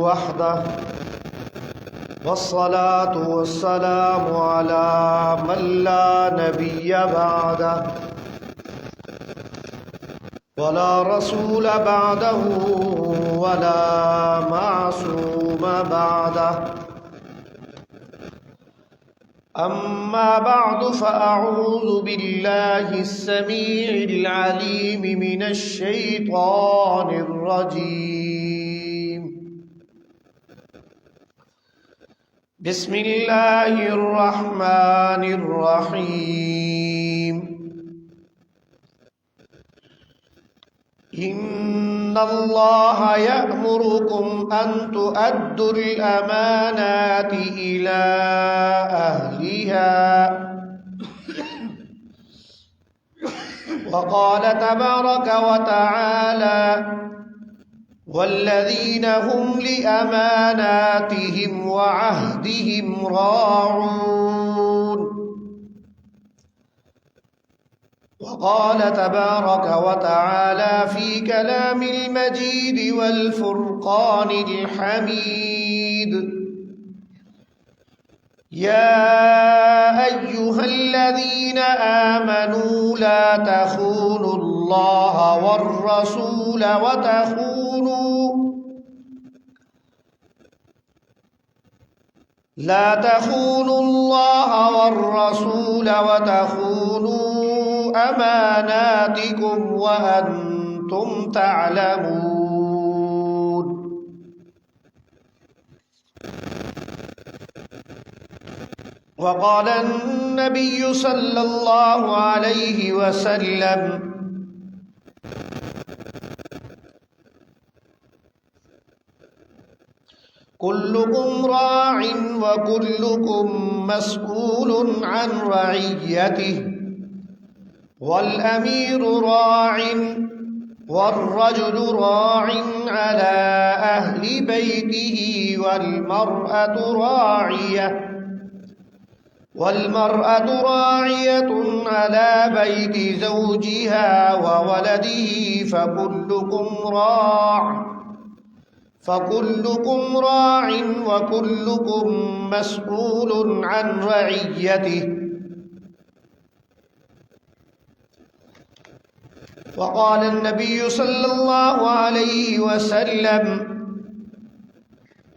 وحده والصلاة والسلام على من لا نبي بعده ولا رسول بعده ولا معصوم بعده أما بعد فأعوذ بالله السميع العليم من الشيطان الرجيم بسم الله الرحمن الرحيم إن الله يأمركم أن تؤدوا الأمانات إلى أهلها وقال تبارك وتعالى والذين هم لأماناتهم وعهدهم راعون وقال تبارك وتعالى في كلام المجيد والفرقان الحميد يا أيها الذين آمنوا لا تخونوا الله والرسول وتخونوا أماناتكم وأنتم تعلمون وقال النبي صلى الله عليه وسلم كلكم راع وكلكم مسؤول عن رعيته والأمير راع والرجل راع على أهل بيته والمرأة راعية على بيت زوجها وولده فكلكم راع وكلكم مسؤول عن رعيته وقال النبي صلى الله عليه وسلم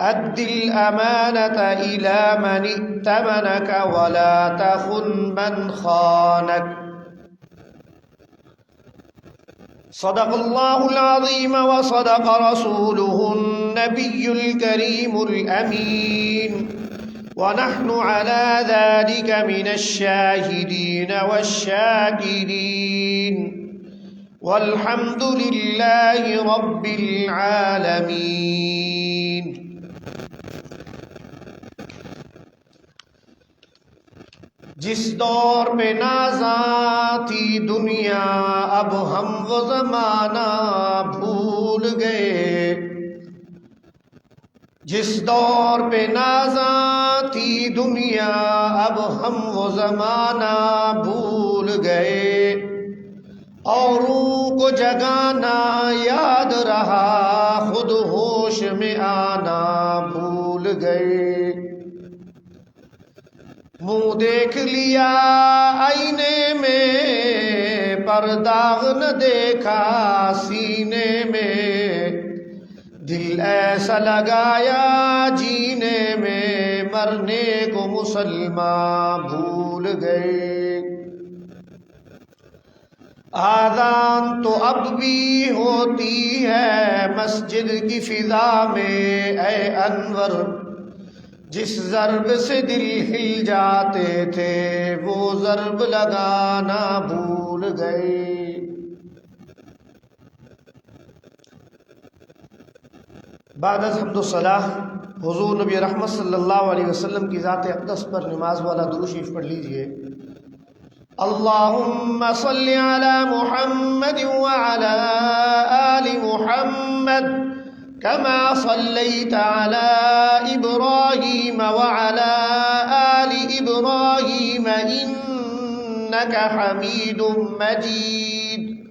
أد الأمانة إلى من ائتمنك ولا تخن من خانك صدق الله العظيم وصدق رسوله النبي الكريم الأمين ونحن على ذلك من الشاهدين والشاكرين والحمد لله رب العالمين جس دور میں نازاں تھی دنیا اب ہم وہ زمانہ بھول گئے جس دور پہ نازاں تھی دنیا اب ہم وہ زمانہ بھول گئے اوروں کو جگانا یاد رہا خود ہوش میں آنا بھول گئے منہ دیکھ لیا آئینے میں پر داغ نہ دیکھا سینے میں دل ایسا لگایا جینے میں مرنے کو مسلمان بھول گئے آذان تو اب بھی ہوتی ہے مسجد کی فضا میں اے انور جس ضرب سے دل ہل جاتے تھے وہ ضرب لگانا بھول گئے بعد از حمد و صلاح حضور نبی رحمت صلی اللہ علیہ وسلم کی ذات اقدس پر نماز والا درود شریف پڑھ لیجئے اللهم صل على محمد وعلى آل محمد كما صليت على إبراهيم وعلى آل إبراهيم إنك حميد مجيد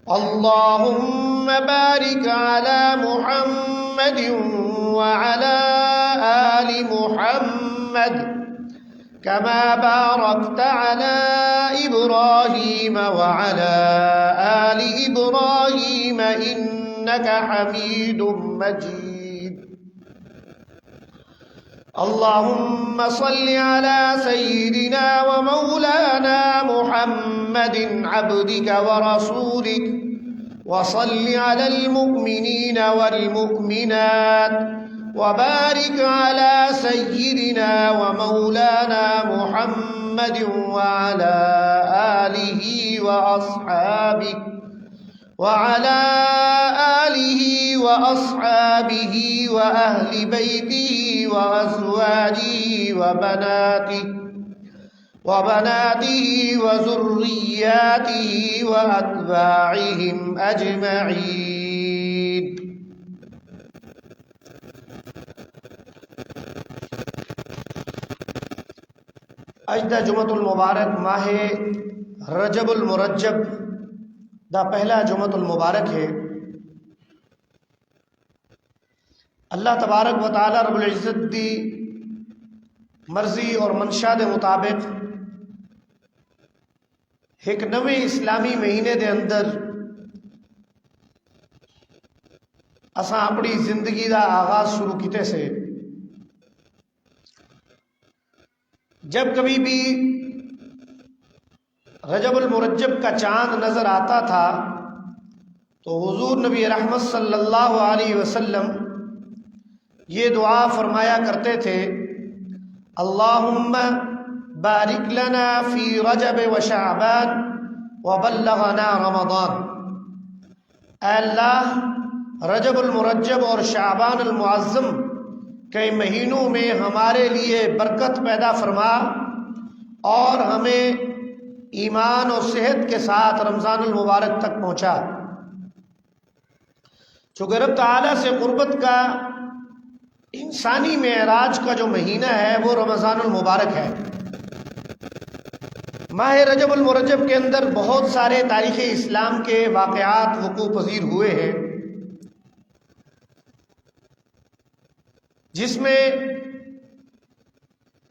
اللهم بارك على محمد وعلى آل محمد كما باركت على إبراهيم وعلى آل إبراهيم إنك حميد مجيد. اللهم صل على سيدنا ومولانا محمد عبدك ورسولك وصل على المؤمنين والمؤمنات وبارك على سيدنا ومولانا محمد وعلى آله وأصحابه وأهل بيته وأزواجه وبناته وذرياته وأتباعهم أجمعين. اجدہ جمعۃ المبارک ماہ رجب المرجب دا پہلا جمعۃ المبارک ہے. اللہ تبارک و تعالی رب العزت دی مرضی اور منشا دے مطابق ایک نوے اسلامی مہینے دے اندر اساں اپنی زندگی دا آغاز شروع کیتے سے. جب کبھی بھی رجب المرجب کا چاند نظر آتا تھا تو حضور نبی رحمت صلی اللہ علیہ وسلم یہ دعا فرمایا کرتے تھے: اللہم بارک لنا فی رجب و شعبان وبلغنا رمضان. اے اللہ رجب المرجب اور شعبان المعظم کے مہینوں میں ہمارے لیے برکت پیدا فرما اور ہمیں ایمان اور صحت کے ساتھ رمضان المبارک تک پہنچا. چونکہ رب تعالیٰ سے قربت کا انسانی معراج کا جو مہینہ ہے وہ رمضان المبارک ہے. ماہ رجب المرجب کے اندر بہت سارے تاریخ اسلام کے واقعات وقوع پذیر ہوئے ہیں، جس میں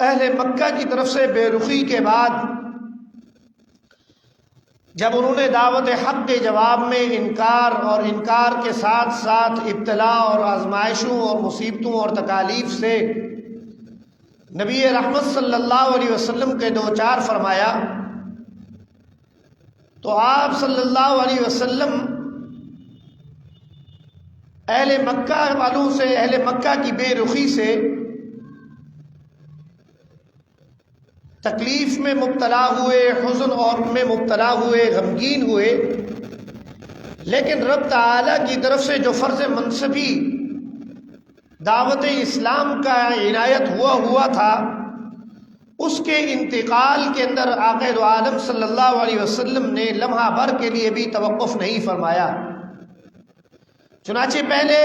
اہل مکہ کی طرف سے بے رخی کے بعد جب انہوں نے دعوت حق کے جواب میں انکار کے ساتھ ساتھ ابتلا اور آزمائشوں اور مصیبتوں اور تکالیف سے نبی رحمت صلی اللہ علیہ وسلم کے دو چار فرمایا، تو آپ صلی اللہ علیہ وسلم اہل مکہ والوں سے، اہل مکہ کی بے رخی سے تکلیف میں مبتلا ہوئے، حزن اور میں مبتلا ہوئے، غمگین ہوئے، لیکن رب تعالیٰ کی طرف سے جو فرض منصبی دعوت اسلام کا عنایت ہوا تھا، اس کے انتقال کے اندر آقا دو عالم صلی اللہ علیہ وسلم نے لمحہ بھر کے لیے بھی توقف نہیں فرمایا. چنانچہ پہلے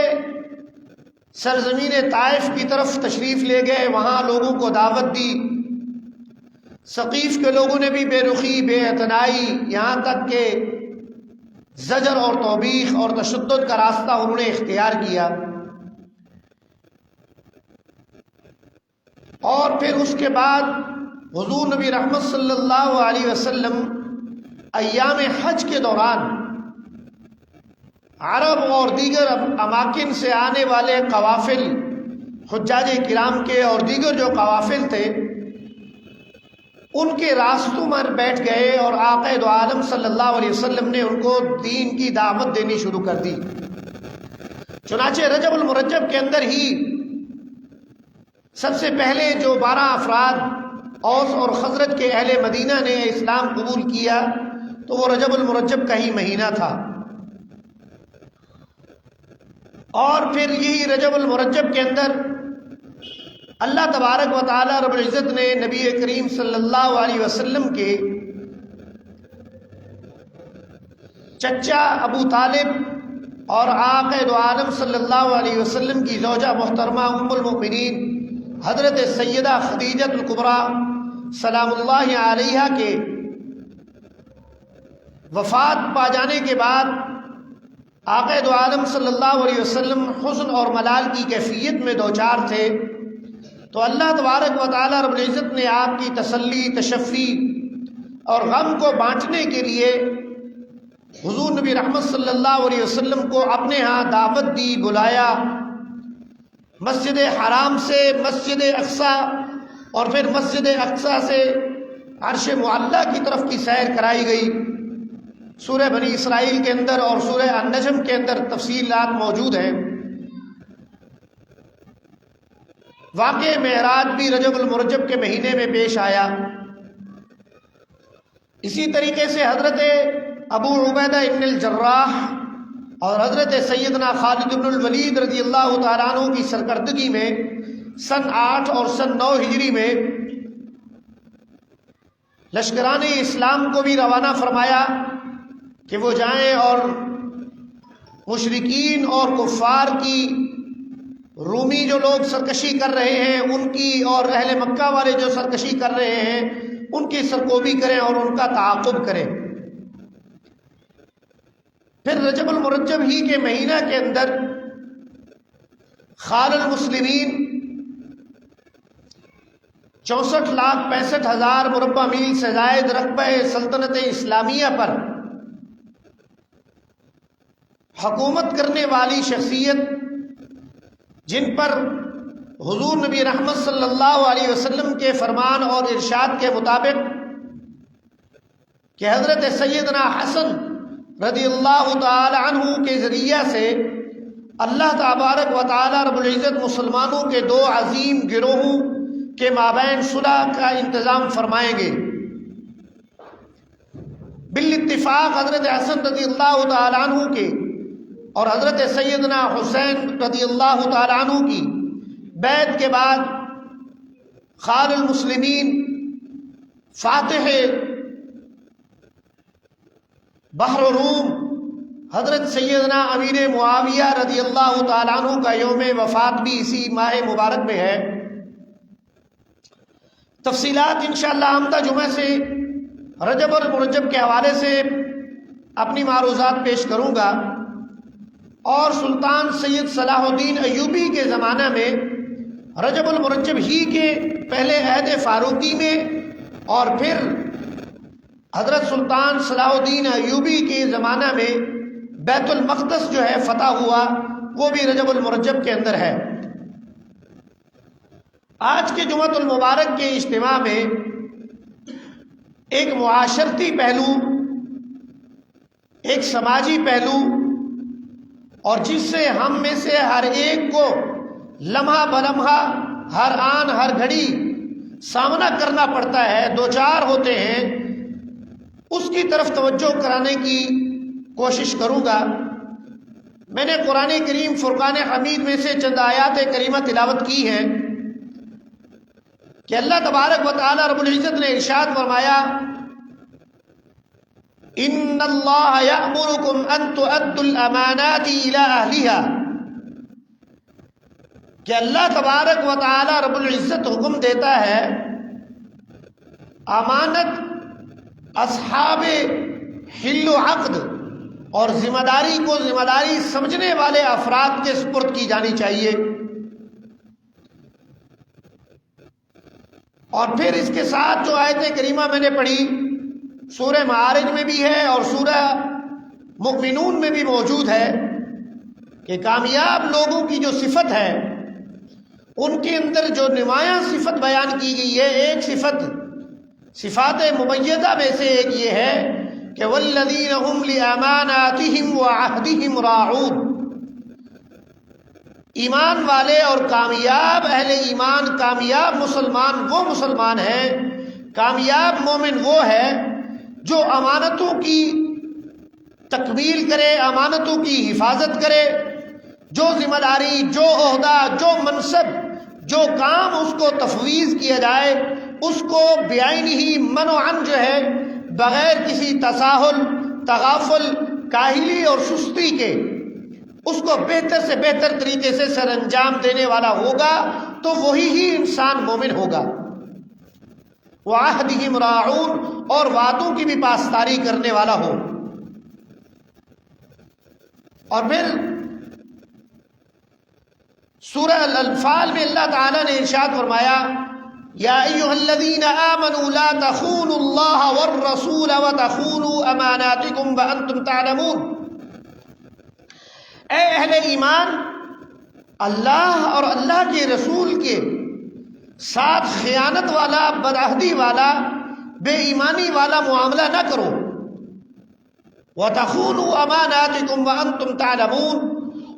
سرزمین طائف کی طرف تشریف لے گئے، وہاں لوگوں کو دعوت دی. ثقیف کے لوگوں نے بھی بے رخی، بے اعتنائی، یہاں تک کہ زجر اور توبیخ اور تشدد کا راستہ انہوں نے اختیار کیا. اور پھر اس کے بعد حضور نبی رحمت صلی اللہ علیہ وسلم ایام حج کے دوران عرب اور دیگر اماکن سے آنے والے قوافل، حجاج کرام کے اور دیگر جو قوافل تھے، ان کے راستوں میں بیٹھ گئے اور آقا دو عالم صلی اللہ علیہ وسلم نے ان کو دین کی دعوت دینی شروع کر دی. چنانچہ رجب المرجب کے اندر ہی سب سے پہلے جو 12 افراد اوس اور خزرج کے اہل مدینہ نے اسلام قبول کیا تو وہ رجب المرجب کا ہی مہینہ تھا. اور پھر یہی رجب المرجب کے اندر اللہ تبارک و تعالی رب العزت نے نبی کریم صلی اللہ علیہ وسلم کے چچا ابو طالب اور آقا دو عالم صلی اللہ علیہ وسلم کی زوجہ محترمہ ام المؤمنین حضرت سیدہ خدیجہ الکبریٰ سلام اللہ علیہا کے وفات پا جانے کے بعد آقا دو عالم صلی اللہ علیہ وسلم حزن اور ملال کی کیفیت میں دوچار تھے، تو اللہ تبارک و تعالیٰ رب العزت نے آپ کی تسلی، تشفی اور غم کو بانٹنے کے لیے حضور نبی رحمت صلی اللہ علیہ وسلم کو اپنے ہاں دعوت دی، بلایا۔ مسجد حرام سے مسجد اقصیٰ اور پھر مسجد اقصیٰ سے عرش معلیٰ کی طرف کی سیر کرائی گئی۔ سورہ بنی اسرائیل کے اندر اور سورہ النجم کے اندر تفصیلات موجود ہیں۔ واقع معراج بھی رجب المرجب کے مہینے میں پیش آیا۔ اسی طریقے سے حضرت ابو عبیدہ ابن الجراح اور حضرت سیدنا خالد بن الولید رضی اللہ تعالیٰ عنہ کی سرکردگی میں سن 8 اور سن 9 ہجری میں لشکران اسلام کو بھی روانہ فرمایا کہ وہ جائیں اور مشرکین اور کفار کی، رومی جو لوگ سرکشی کر رہے ہیں ان کی، اور اہل مکہ والے جو سرکشی کر رہے ہیں ان کی سرکوبی کریں اور ان کا تعاقب کریں۔ پھر رجب المرجب ہی کے مہینہ کے اندر خال المسلمین 64,65,000 مربع میل سے زائد رقبہ سلطنت اسلامیہ پر حکومت کرنے والی شخصیت، جن پر حضور نبی رحمت صلی اللہ علیہ وسلم کے فرمان اور ارشاد کے مطابق کہ حضرت سیدنا حسن رضی اللہ تعالی عنہ کے ذریعہ سے اللہ تبارک و تعالی رب العزت مسلمانوں کے دو عظیم گروہوں کے مابین صلح کا انتظام فرمائیں گے۔ بالاتفاق حضرت حسن رضی اللہ تعالی عنہ کے اور حضرت سیدنا حسین رضی اللہ تعالی عنہ کی بیعت کے بعد خال المسلمین فاتح بحر روم حضرت سیدنا امیر معاویہ رضی اللہ تعالیٰ عنہ کا یوم وفات بھی اسی ماہ مبارک میں ہے۔ تفصیلات انشاءاللہ آمدہ جمعہ سے رجب المرجب کے حوالے سے اپنی معروضات پیش کروں گا، اور سلطان سید صلاح الدین ایوبی کے زمانہ میں رجب المرجب ہی کے پہلے عہد فاروقی میں اور پھر حضرت سلطان صلاح الدین ایوبی کے زمانہ میں بیت المقدس جو ہے فتح ہوا، وہ بھی رجب المرجب کے اندر ہے۔ آج کے جمعۃ المبارک کے اجتماع میں ایک معاشرتی پہلو، ایک سماجی پہلو، اور جس سے ہم میں سے ہر ایک کو لمحہ بلمحہ، ہر آن ہر گھڑی سامنا کرنا پڑتا ہے، دوچار ہوتے ہیں، اس کی طرف توجہ کرانے کی کوشش کروں گا۔ میں نے قرآن کریم فرقان حمید میں سے چند آیات کریمہ تلاوت کی ہیں کہ اللہ تبارک و تعالی رب العزت نے ارشاد فرمایا، ان اللہ یأمرکم ان تؤدوا الامانات الی اہلہا، کہ اللہ تبارک و تعالی رب العزت حکم دیتا ہے امانت اصحاب حل و عقد اور ذمہ داری کو ذمہ داری سمجھنے والے افراد کے سپرد کی جانی چاہیے۔ اور پھر اس کے ساتھ جو آیت کریمہ میں نے پڑھی سورہ معارج میں بھی ہے اور سورہ مؤمنون میں بھی موجود ہے کہ کامیاب لوگوں کی جو صفت ہے ان کے اندر جو نمایاں صفت بیان کی گئی ہے، ایک صفات ممیزہ میں سے ایک یہ ہے کہ والذین هم لأماناتهم وعہدهم راعون، ایمان والے اور کامیاب اہل ایمان، کامیاب مسلمان وہ مسلمان ہیں، کامیاب مومن وہ ہے جو امانتوں کی تکمیل کرے، امانتوں کی حفاظت کرے، جو ذمہ داری، جو عہدہ، جو منصب، جو کام اس کو تفویض کیا جائے اس کو بعین ہی منعن جو ہے بغیر کسی تساہل، تغافل، کاہلی اور سستی کے اس کو بہتر سے بہتر طریقے سے سر انجام دینے والا ہوگا تو وہی ہی انسان مومن ہوگا۔ وعہدہم راعون، اور وعدوں کی بھی پاسداری کرنے والا ہو۔ اور پھر سورہ الانفال میں اللہ تعالیٰ نے ارشاد فرمایا یا ایھا الذین آمنوا لا تخونوا اللہ والرسول وتخونوا اماناتکم وانتم تعلمون، اے اہل ایمان، اللہ اور اللہ کے رسول کے ساتھ خیانت والا، بدعہدی والا، بے ایمانی والا معاملہ نہ کرو۔ وَتَخُونُوا أَمَانَاتِكُمْ وَأَنْتُمْ تَعْلَمُونَ،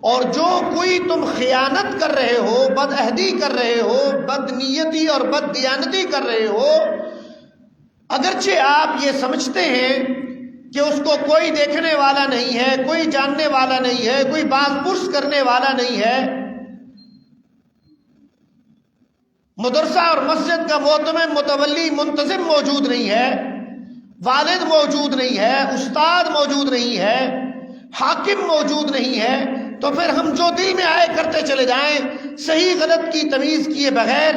اور جو کوئی تم خیانت کر رہے ہو، بدعہدی کر رہے ہو، بدنیتی اور بددیانتی کر رہے ہو، اگرچہ آپ یہ سمجھتے ہیں کہ اس کو کوئی دیکھنے والا نہیں ہے، کوئی جاننے والا نہیں ہے، کوئی باز پرس کرنے والا نہیں ہے، مدرسہ اور مسجد کا معتمد متولی منتظم موجود نہیں ہے، والد موجود نہیں ہے، استاد موجود نہیں ہے، حاکم موجود نہیں ہے، تو پھر ہم جو دل میں آئے کرتے چلے جائیں، صحیح غلط کی تمیز کیے بغیر۔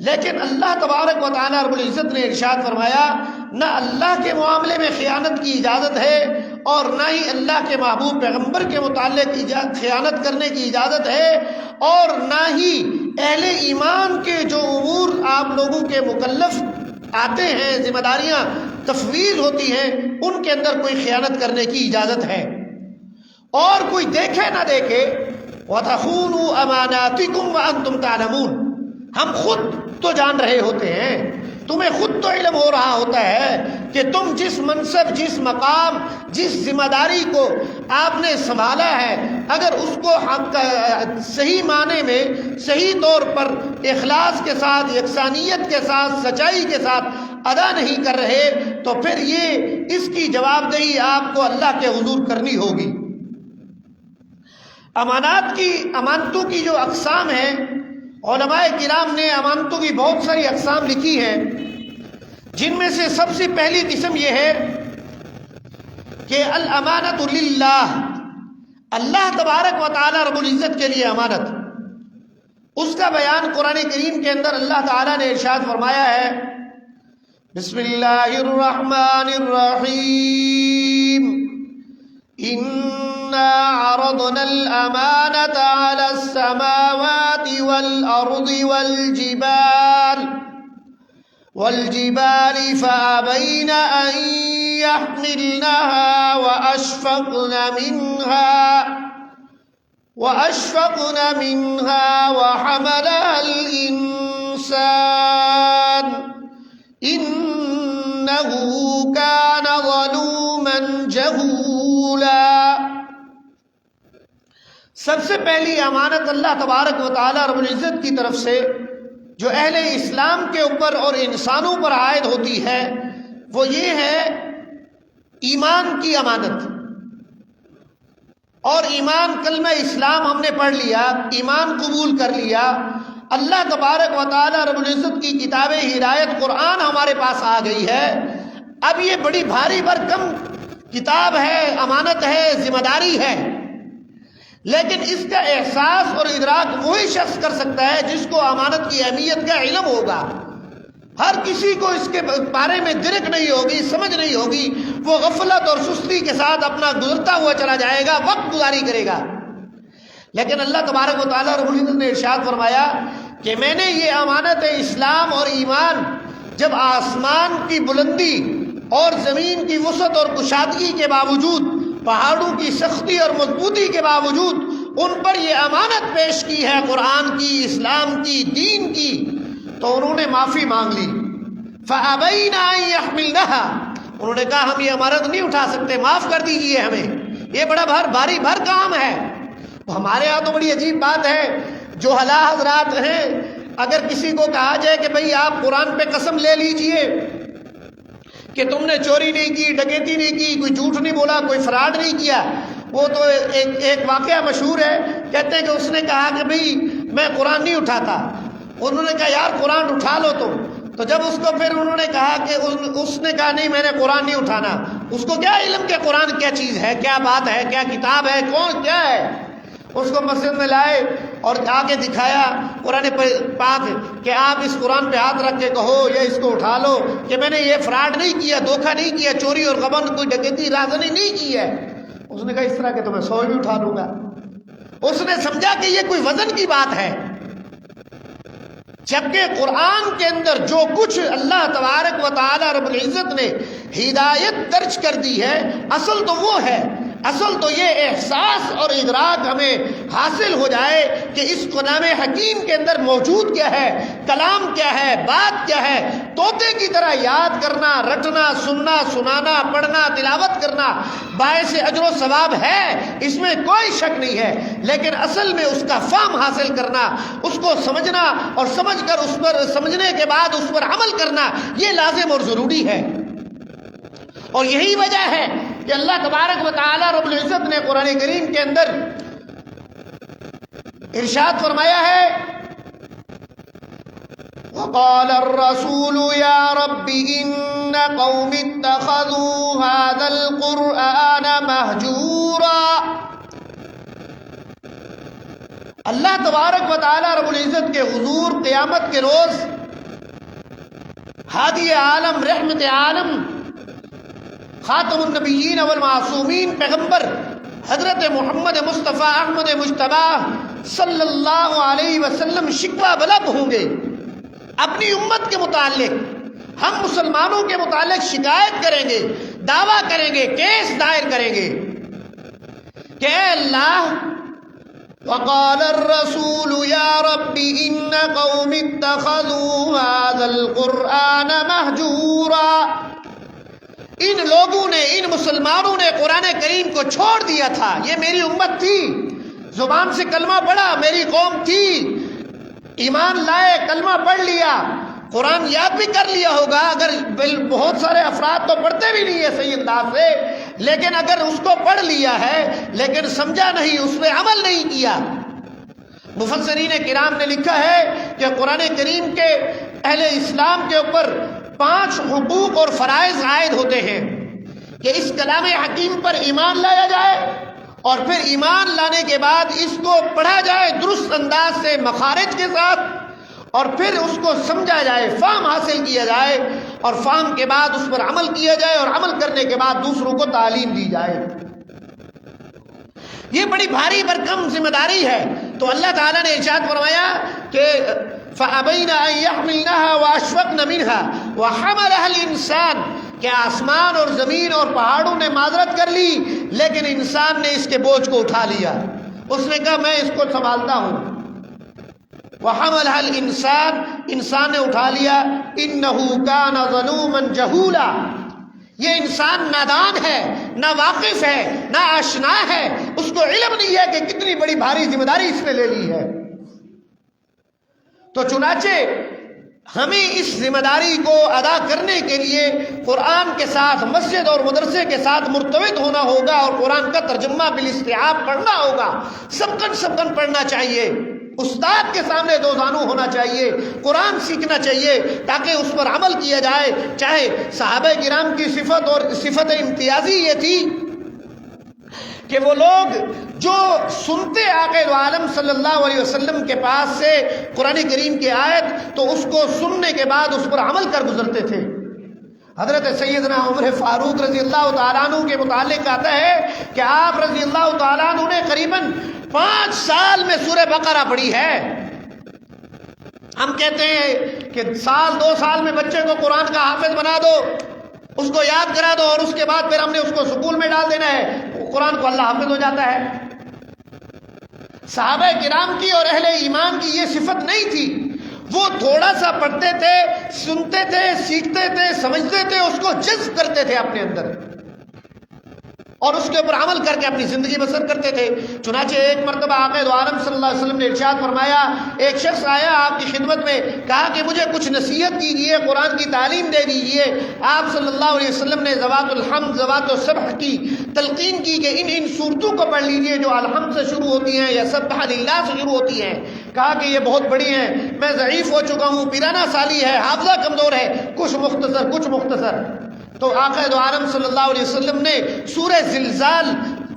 لیکن اللہ تبارک و تعالیٰ رب العزت نے ارشاد فرمایا نہ اللہ کے معاملے میں خیانت کی اجازت ہے اور نہ ہی اللہ کے محبوب پیغمبر کے متعلق خیانت کرنے کی اجازت ہے، اور نہ ہی اہل ایمان کے جو امور آپ لوگوں کے مکلف آتے ہیں، ذمہ داریاں تفویض ہوتی ہیں، ان کے اندر کوئی خیانت کرنے کی اجازت ہے۔ اور کوئی دیکھے نہ دیکھے، وَتَخُونُوا أَمَانَاتِكُمْ وَأَنْتُمْ تَعْلَمُونَ، ہم خود تو جان رہے ہوتے ہیں، تمہیں خود تو علم ہو رہا ہوتا ہے کہ تم جس منصب، جس مقام، جس ذمہ داری کو آپ نے سنبھالا ہے، اگر اس کو صحیح معنی میں، صحیح طور پر اخلاص کے ساتھ، یکسانیت کے ساتھ، سچائی کے ساتھ ادا نہیں کر رہے، تو پھر یہ اس کی جواب دہی آپ کو اللہ کے حضور کرنی ہوگی۔ امانتوں کی جو اقسام ہیں، علماء کرام نے امانتوں کی بہت ساری اقسام لکھی ہیں، جن میں سے سب سے پہلی قسم یہ ہے کہ الامانۃ للہ، اللہ تبارک و تعالی رب العزت کے لیے امانت۔ اس کا بیان قرآن کریم کے اندر اللہ تعالی نے ارشاد فرمایا ہے، بسم اللہ الرحمن الرحیم، اِنَّا عَرَضْنَا الْأَمَانَةَ عَلَى السَّمَاوَاتِ وَالْأَرْضِ وَالْجِبَالِ فَأَبَيْنَ أَن يَحْمِلْنَهَا وَأَشْفَقْنَ مِنْهَا وَحَمَلَهَا الْإِنسَانُ إِنَّهُ كَانَ ظَلُومًا جَهُولًا۔ سب سے پہلی امانت اللہ تبارک و تعالی رب العزت کی طرف سے جو اہل اسلام کے اوپر اور انسانوں پر عائد ہوتی ہے، وہ یہ ہے ایمان کی امانت۔ اور ایمان، کلمہ اسلام ہم نے پڑھ لیا، ایمان قبول کر لیا، اللہ تبارک و تعالی رب العزت کی کتاب ہدایت قرآن ہمارے پاس آ گئی ہے۔ اب یہ بڑی بھاری بھرکم کتاب ہے، امانت ہے، ذمہ داری ہے، لیکن اس کا احساس اور ادراک وہی شخص کر سکتا ہے جس کو امانت کی اہمیت کا علم ہوگا۔ ہر کسی کو اس کے بارے میں درک نہیں ہوگی، سمجھ نہیں ہوگی، وہ غفلت اور سستی کے ساتھ اپنا گزرتا ہوا چلا جائے گا، وقت گزاری کرے گا۔ لیکن اللہ تبارک و تعالیٰ رب العزت نے ارشاد فرمایا کہ میں نے یہ امانت اسلام اور ایمان جب آسمان کی بلندی اور زمین کی وسعت اور کشادگی کے باوجود، پہاڑوں کی سختی اور مضبوطی کے باوجود ان پر یہ امانت پیش کی ہے، قرآن کی، اسلام کی، دین کی، تو انہوں نے معافی مانگ لی۔ فَأَبَيْنَ أَن يَحْمِلْنَهَا، انہوں نے کہا ہم یہ امانت نہیں اٹھا سکتے، معاف کر دیجئے ہمیں، یہ بڑا بھاری بھر کام ہے۔ ہمارے ہاں تو بڑی عجیب بات ہے، جو حضرات حضرات ہیں، اگر کسی کو کہا جائے کہ بھئی آپ قرآن پہ قسم لے لیجئے کہ تم نے چوری نہیں کی، ڈکیتی نہیں کی، کوئی جھوٹ نہیں بولا، کوئی فراڈ نہیں کیا، وہ تو ایک واقعہ مشہور ہے، کہتے ہیں کہ اس نے کہا کہ بھئی میں قرآن نہیں اٹھاتا، انہوں نے کہا یار قرآن اٹھا لو تم، تو جب اس کو پھر انہوں نے کہا کہ اس نے کہا نہیں میں نے قرآن نہیں اٹھانا، اس کو کیا علم کہ قرآن کیا چیز ہے، کیا بات ہے، کیا کتاب ہے، کون کیا ہے، اس کو مسجد میں لائے اور آ کے دکھایا قرآن پاک کہ آپ اس قرآن پہ ہاتھ رکھ کے کہو یا اس کو اٹھا لو کہ میں نے یہ فراڈ نہیں کیا، دھوکہ نہیں کیا، چوری اور غبن کوئی ڈکیتی رازنی نہیں کی ہے۔ اس نے کہا اس طرح کہ تو میں 100 بھی اٹھا لوں گا. اس نے سمجھا کہ یہ کوئی وزن کی بات ہے، جبکہ قرآن کے اندر جو کچھ اللہ تبارک و تعالی رب العزت نے ہدایت درج کر دی ہے، اصل تو وہ ہے. اصل تو یہ احساس اور ادراک ہمیں حاصل ہو جائے کہ اس کلام حکیم کے اندر موجود کیا ہے، کلام کیا ہے، بات کیا ہے. طوطے کی طرح یاد کرنا، رٹنا، سننا، سنانا، پڑھنا، تلاوت کرنا باعث اجر و ثواب ہے، اس میں کوئی شک نہیں ہے، لیکن اصل میں اس کا فہم حاصل کرنا، اس کو سمجھنا اور سمجھ کر اس پر سمجھنے کے بعد اس پر عمل کرنا، یہ لازم اور ضروری ہے. اور یہی وجہ ہے کہ اللہ تبارک و تعالی رب العزت نے قرآن کریم کے اندر ارشاد فرمایا ہے، وقال الرسول يا رب ان قوم اتخذوا هذا القرآن مهجورا. اللہ تبارک و تعالی رب العزت کے حضور قیامت کے روز ہادی عالم، رحمت عالم، خاتم النبیین والمعصومین پیغمبر حضرت محمد مصطفیٰ احمد مجتبی صلی اللہ علیہ وسلم شکوہ بلب ہوں گے اپنی امت کے متعلق. ہم مسلمانوں کے متعلق شکایت کریں گے، دعویٰ کریں گے، کیس دائر کریں گے کہ اے اللہ، وقال الرسول یا رب ان قوم اتخذوا هذا القرآن مہجورا. ان لوگوں نے، ان مسلمانوں نے قرآن کریم کو چھوڑ دیا تھا. یہ میری امت تھی، زبان سے کلمہ پڑھا، میری قوم تھی، ایمان لائے، کلمہ پڑھ لیا، قرآن یاد بھی کر لیا ہوگا. اگر بہت سارے افراد تو پڑھتے بھی نہیں ہے صحیح انداز سے، لیکن اگر اس کو پڑھ لیا ہے لیکن سمجھا نہیں، اس پہ عمل نہیں کیا. مفسرین کرام نے لکھا ہے کہ قرآن کریم کے اہل اسلام کے اوپر 5 حقوق اور فرائض عائد ہوتے ہیں کہ اس کلام حکیم پر ایمان لایا جائے، اور پھر ایمان لانے کے بعد اس کو پڑھا جائے درست انداز سے، مخارج کے ساتھ، اور پھر اس کو سمجھا جائے، فہم حاصل کیا جائے، اور فہم کے بعد اس پر عمل کیا جائے، اور عمل کرنے کے بعد دوسروں کو تعلیم دی جائے. یہ بڑی بھاری بھرکم ذمہ داری ہے. تو اللہ تعالیٰ نے ارشاد فرمایا کہ فَأَبَيْنَ أَن يَحْمِلْنَهَا وَأَشْفَقْنَ مِنْهَا وَحَمَلَهَا الْإِنسَانُ. کہ آسمان اور زمین اور پہاڑوں نے معذرت کر لی، لیکن انسان نے اس کے بوجھ کو اٹھا لیا. اس نے کہا میں اس کو سنبھالتا ہوں. وَحَمَلَهَا الْإِنسَانُ، انسان نے اٹھا لیا. إِنَّهُ كَانَ ظَلُومًا جَهُولًا. یہ انسان نادان ہے، نہ واقف ہے، نہ آشنا ہے، اس کو علم نہیں ہے کہ کتنی بڑی بھاری ذمہ داری اس نے لے لی ہے. تو چنانچہ ہمیں اس ذمہ داری کو ادا کرنے کے لیے قرآن کے ساتھ، مسجد اور مدرسے کے ساتھ مرتبط ہونا ہوگا، اور قرآن کا ترجمہ بالاستیعاب پڑھنا ہوگا. سبقن پڑھنا چاہیے، استاد کے سامنے دو زانو ہونا چاہیے، قرآن سیکھنا چاہیے تاکہ اس پر عمل کیا جائے. چاہے صحابہ کرام کی صفت اور صفت امتیازی یہ تھی کہ وہ لوگ جو سنتے آقا دو عالم صلی اللہ علیہ وسلم کے پاس سے قرآن کریم کی آیت، تو اس کو سننے کے بعد اس پر عمل کر گزرتے تھے. حضرت سیدنا عمر فاروق رضی اللہ تعالیٰ عنہ کے متعلق آتا ہے کہ آپ رضی اللہ تعالیٰ عنہ نے قریباً 5 سال میں سورہ بقرہ پڑھی ہے. ہم کہتے ہیں کہ سال 2 سال میں بچے کو قرآن کا حافظ بنا دو، اس کو یاد کرا دو، اور اس کے بعد پھر ہم نے اس کو سکول میں ڈال دینا ہے، قرآن کو اللہ حافظ ہو جاتا ہے. صحابہ کرام کی اور اہل ایمان کی یہ صفت نہیں تھی. وہ تھوڑا سا پڑھتے تھے، سنتے تھے، سیکھتے تھے، سمجھتے تھے، اس کو جذب کرتے تھے اپنے اندر، اور اس کے اوپر عمل کر کے اپنی زندگی بسر کرتے تھے. چنانچہ ایک مرتبہ آقا دو عالم صلی اللہ علیہ وسلم نے ارشاد فرمایا، ایک شخص آیا آپ کی خدمت میں، کہا کہ مجھے کچھ نصیحت کیجیے، قرآن کی تعلیم دے دیجیے. آپ صلی اللہ علیہ وسلم نے ذوات الحمد، ذوات السبح کی تلقین کی کہ ان صورتوں کو پڑھ لیجیے جو الحمد سے شروع ہوتی ہیں یا سبح للہ سے شروع ہوتی ہیں. کہا کہ یہ بہت بڑی ہیں، میں ضعیف ہو چکا ہوں، پیرانہ سالی ہے، حافظہ کمزور ہے، کچھ مختصر. تو آقا دو عالم صلی اللہ علیہ وسلم نے سورہ زلزال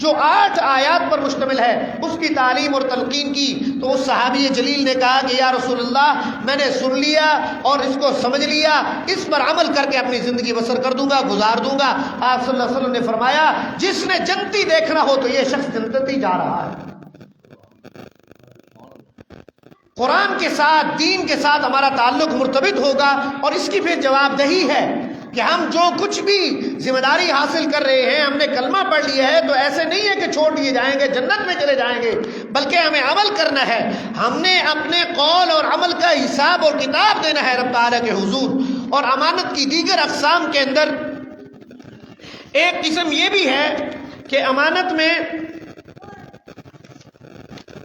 جو 8 آیات پر مشتمل ہے اس کی تعلیم اور تلقین کی، تو اس صحابی جلیل نے کہا کہ یا رسول اللہ میں نے سن لیا اور اس کو سمجھ لیا، اس پر عمل کر کے اپنی زندگی بسر کر دوں گا، گزار دوں گا۔ آپ صلی اللہ علیہ وسلم نے فرمایا جس نے جنتی دیکھنا ہو تو یہ شخص جنت ہی جا رہا ہے۔ قرآن کے ساتھ، دین کے ساتھ ہمارا تعلق مرتبط ہوگا، اور اس کی پھر جواب دہی ہے کہ ہم جو کچھ بھی ذمہ داری حاصل کر رہے ہیں، ہم نے کلمہ پڑھ لیا ہے تو ایسے نہیں ہے کہ چھوڑ دیے جائیں گے، جنت میں چلے جائیں گے، بلکہ ہمیں عمل کرنا ہے۔ ہم نے اپنے قول اور عمل کا حساب اور کتاب دینا ہے رب تعالیٰ کے حضور۔ اور امانت کی دیگر اقسام کے اندر ایک قسم یہ بھی ہے کہ امانت میں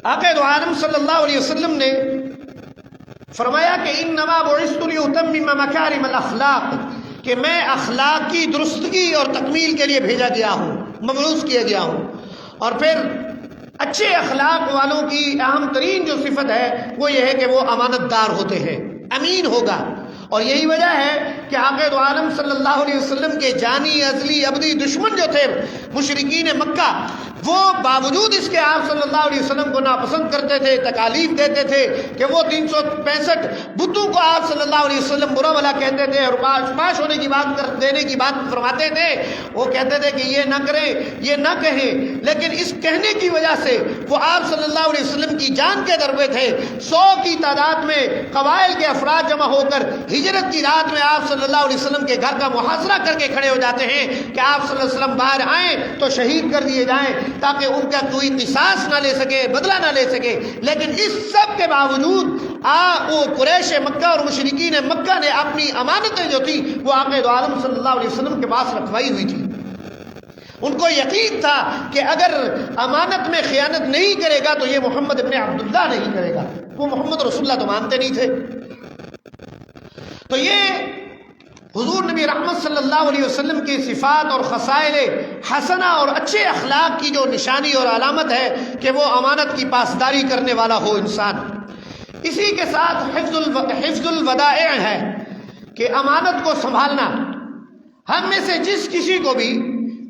آقا دو عالم صلی اللہ علیہ وسلم نے فرمایا کہ انما بعثت لاتمم مکارم الاخلاق، کہ میں اخلاق کی درستگی اور تکمیل کے لیے بھیجا گیا ہوں، مبعوث کیا گیا ہوں۔ اور پھر اچھے اخلاق والوں کی اہم ترین جو صفت ہے وہ یہ ہے کہ وہ امانت دار ہوتے ہیں، امین ہوگا۔ اور یہی وجہ ہے کہ آقا دو عالم صلی اللہ علیہ وسلم کے جانی ازلی ابدی دشمن جو تھے مشرکین مکہ، وہ باوجود اس کے آپ صلی اللہ علیہ وسلم کو ناپسند کرتے تھے، تکالیف دیتے تھے کہ وہ 365 بتوں کو آپ صلی اللہ علیہ وسلم برا بھلا کہتے تھے اور پاش ہونے کی بات دینے کی بات فرماتے تھے۔ وہ کہتے تھے کہ یہ نہ کریں، یہ نہ کہیں، لیکن اس کہنے کی وجہ سے وہ آپ صلی اللہ علیہ وسلم کی جان کے دربے تھے۔ 100 کی تعداد میں قبائل کے افراد جمع ہو کر ہجرت کی رات میں آپ صلی اللہ علیہ وسلم کے گھر کا محاصرہ کر کے کھڑے ہو جاتے ہیں کہ آپ صلی اللہ علیہ وسلم باہر آئیں تو شہید کر دیے جائیں، تاکہ ان کا کوئی قصاص نہ لے سکے، بدلہ نہ لے سکے۔ لیکن اس سب کے باوجود وہ قریش مکہ اور مشرکین مکہ نے اپنی امانتیں جو تھی وہ آقا دو عالم صلی اللہ علیہ وسلم کے پاس رکھوائی ہوئی تھی۔ ان کو یقین تھا کہ اگر امانت میں خیانت نہیں کرے گا تو یہ محمد ابن عبداللہ نہیں کرے گا۔ وہ محمد رسول اللہ تو مانتے نہیں تھے۔ تو یہ حضور نبی رحمت صلی اللہ علیہ وسلم کی صفات اور خصائل حسنہ اور اچھے اخلاق کی جو نشانی اور علامت ہے کہ وہ امانت کی پاسداری کرنے والا ہو انسان۔ اسی کے ساتھ حفظ الودائع ہے کہ امانت کو سنبھالنا۔ ہم میں سے جس کسی کو بھی،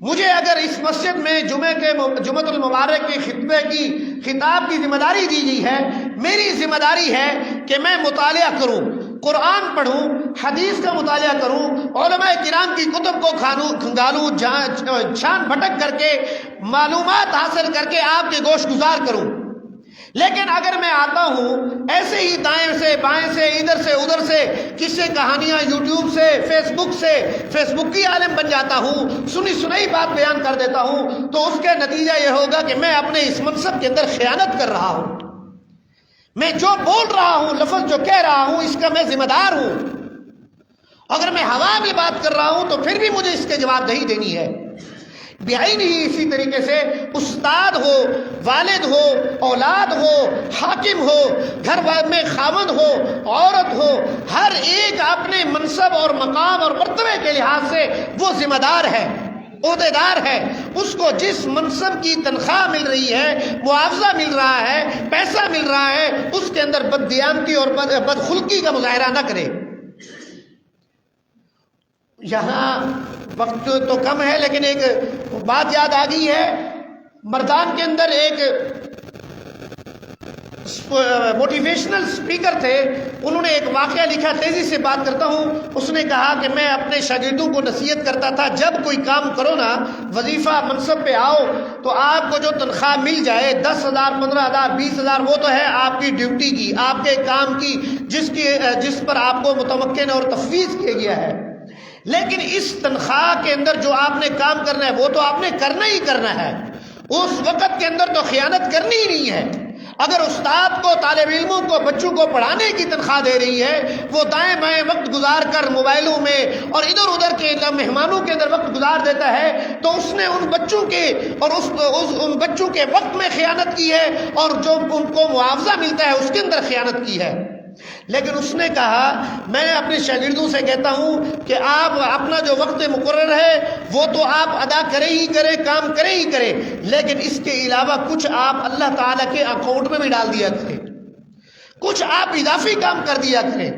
مجھے اگر اس مسجد میں جمعۃ المبارک کے خطبے کی خطاب کی ذمہ داری دی گئی ہے، میری ذمہ داری ہے کہ میں مطالعہ کروں، قرآن پڑھوں، حدیث کا مطالعہ کروں، علماء کرام کی کتب کو کھنگالوں، چھان بھٹک کر کے معلومات حاصل کر کے آپ کے گوش گزار کروں۔ لیکن اگر میں آتا ہوں ایسے ہی دائیں سے بائیں سے ادھر سے ادھر سے قصے کہانیاں یوٹیوب سے فیس بک کی عالم بن جاتا ہوں، سنی سنائی بات بیان کر دیتا ہوں، تو اس کا نتیجہ یہ ہوگا کہ میں اپنے اس منصب کے اندر خیانت کر رہا ہوں۔ میں جو بول رہا ہوں، لفظ جو کہہ رہا ہوں، اس کا میں ذمہ دار ہوں۔ اگر میں ہوا میں بات کر رہا ہوں تو پھر بھی مجھے اس کے جواب دہی دینی ہے۔ بعین ہی اسی طریقے سے استاد ہو، والد ہو، اولاد ہو، حاکم ہو، گھر میں خاوند ہو، عورت ہو، ہر ایک اپنے منصب اور مقام اور مرتبے کے لحاظ سے وہ ذمہ دار ہے، عہدے دار ہے۔ اس کو جس منصب کی تنخواہ مل رہی ہے، معاوضہ مل رہا ہے، پیسہ مل رہا ہے، اس کے اندر بددیانتی اور بدخلقی کا مظاہرہ نہ کرے۔ یہاں وقت تو کم ہے لیکن ایک بات یاد آ گئی ہے۔ مردان کے اندر ایک موٹیویشنل اسپیکر تھے، انہوں نے ایک واقعہ لکھا، تیزی سے بات کرتا ہوں۔ اس نے کہا کہ میں اپنے شاگردوں کو نصیحت کرتا تھا، جب کوئی کام کرو نا، وظیفہ منصب پہ آؤ تو آپ کو جو تنخواہ مل جائے 10,000 15,000 20,000 وہ تو ہے آپ کی ڈیوٹی کی، آپ کے کام کی، جس پر آپ کو متمکن اور تفویض کیا گیا ہے۔ لیکن اس تنخواہ کے اندر جو آپ نے کام کرنا ہے وہ تو آپ نے کرنا ہی کرنا ہے، اس وقت کے اندر تو خیانت کرنی ہی نہیں ہے۔ اگر استاد کو، طالب علموں کو، بچوں کو پڑھانے کی تنخواہ دے رہی ہے، وہ دائیں بائیں وقت گزار کر موبائلوں میں اور ادھر ادھر کے مہمانوں کے اندر وقت گزار دیتا ہے، تو اس نے ان بچوں کے اور ان بچوں کے وقت میں خیانت کی ہے، اور جو ان کو معاوضہ ملتا ہے اس کے اندر خیانت کی ہے۔ لیکن اس نے کہا، میں اپنے شاگردوں سے کہتا ہوں کہ آپ اپنا جو وقت مقرر ہے وہ تو آپ ادا کرے ہی کرے، کام کرے ہی کرے، لیکن اس کے علاوہ کچھ آپ اللہ تعالیٰ کے اکاؤنٹ میں بھی ڈال دیا کریں، کچھ آپ اضافی کام کر دیا کریں،